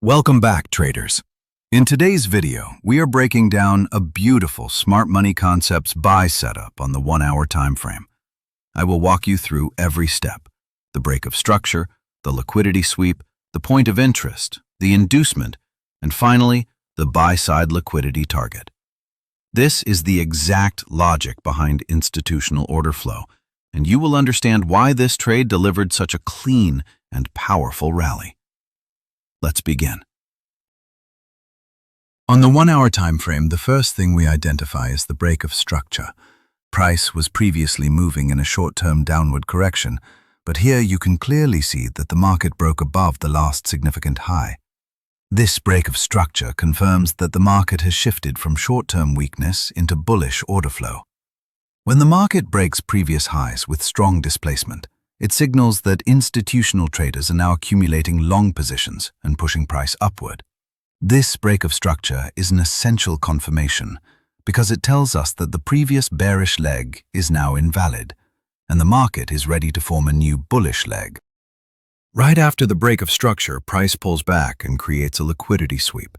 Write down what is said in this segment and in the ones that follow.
Welcome back, traders. In today's video, we are breaking down a beautiful Smart Money Concepts buy setup on the 1-hour time frame. I will walk you through every step: the break of structure, the liquidity sweep, the point of interest, the inducement, and finally, the buy-side liquidity target. This is the exact logic behind institutional order flow, and you will understand why this trade delivered such a clean and powerful rally. Let's begin. On the 1-hour time frame, the first thing we identify is the break of structure. Price was previously moving in a short-term downward correction, but here you can clearly see that the market broke above the last significant high. This break of structure confirms that the market has shifted from short-term weakness into bullish order flow. When the market breaks previous highs with strong displacement, it signals that institutional traders are now accumulating long positions and pushing price upward. This break of structure is an essential confirmation because it tells us that the previous bearish leg is now invalid, and the market is ready to form a new bullish leg. Right after the break of structure, price pulls back and creates a liquidity sweep.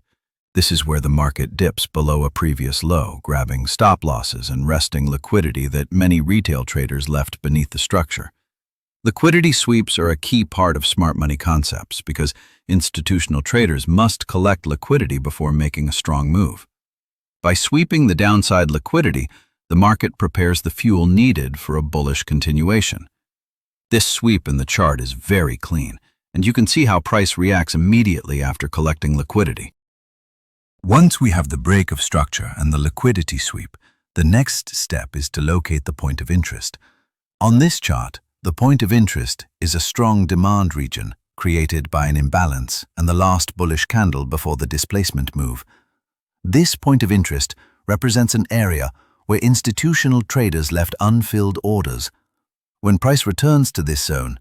This is where the market dips below a previous low, grabbing stop losses and wresting liquidity that many retail traders left beneath the structure. Liquidity sweeps are a key part of Smart Money Concepts because institutional traders must collect liquidity before making a strong move. By sweeping the downside liquidity, the market prepares the fuel needed for a bullish continuation. This sweep in the chart is very clean, and you can see how price reacts immediately after collecting liquidity. Once we have the break of structure and the liquidity sweep, the next step is to locate the point of interest. On this chart, the point of interest is a strong demand region created by an imbalance and the last bullish candle before the displacement move. This point of interest represents an area where institutional traders left unfilled orders. When price returns to this zone,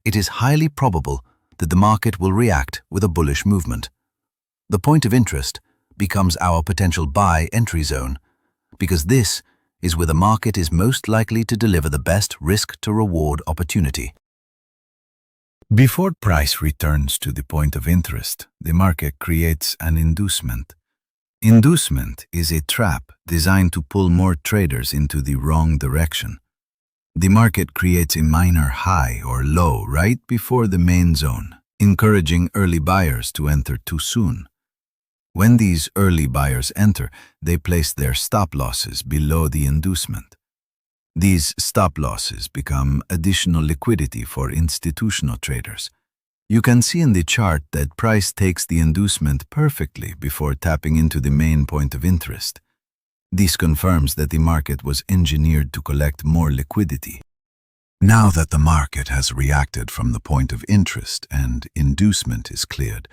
it is highly probable that the market will react with a bullish movement. The point of interest becomes our potential buy entry zone because this is where the market is most likely to deliver the best risk-to-reward opportunity. Before price returns to the point of interest, the market creates an inducement. Inducement is a trap designed to pull more traders into the wrong direction. The market creates a minor high or low right before the main zone, encouraging early buyers to enter too soon. When these early buyers enter, they place their stop losses below the inducement. These stop losses become additional liquidity for institutional traders. You can see in the chart that price takes the inducement perfectly before tapping into the main point of interest. This confirms that the market was engineered to collect more liquidity. Now that the market has reacted from the point of interest and inducement is cleared,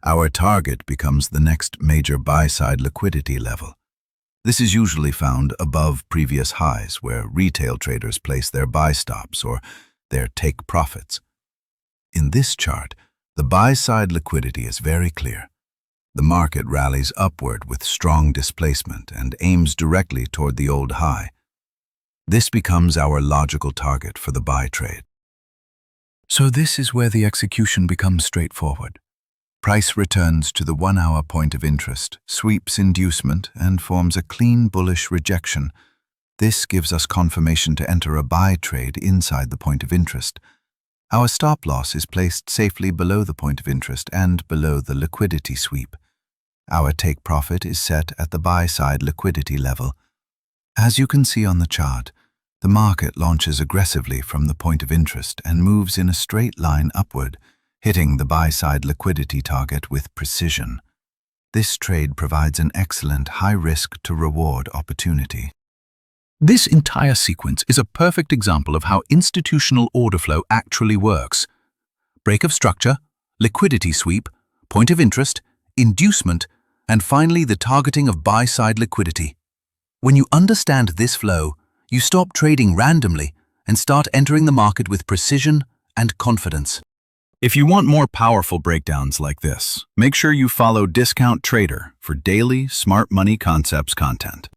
our target becomes the next major buy-side liquidity level. This is usually found above previous highs where retail traders place their buy stops or their take profits. In this chart, the buy-side liquidity is very clear. The market rallies upward with strong displacement and aims directly toward the old high. This becomes our logical target for the buy trade. So this is where the execution becomes straightforward. Price returns to the 1-hour point of interest, sweeps inducement, and forms a clean bullish rejection. This gives us confirmation to enter a buy trade inside the point of interest. Our stop loss is placed safely below the point of interest and below the liquidity sweep. Our take profit is set at the buy-side liquidity level. As you can see on the chart, the market launches aggressively from the point of interest and moves in a straight line upward, hitting the buy-side liquidity target with precision. This trade provides an excellent high-risk-to-reward opportunity. This entire sequence is a perfect example of how institutional order flow actually works. Break of structure, liquidity sweep, point of interest, inducement, and finally the targeting of buy-side liquidity. When you understand this flow, you stop trading randomly and start entering the market with precision and confidence. If you want more powerful breakdowns like this, make sure you follow Discount Trader for daily Smart Money Concepts content.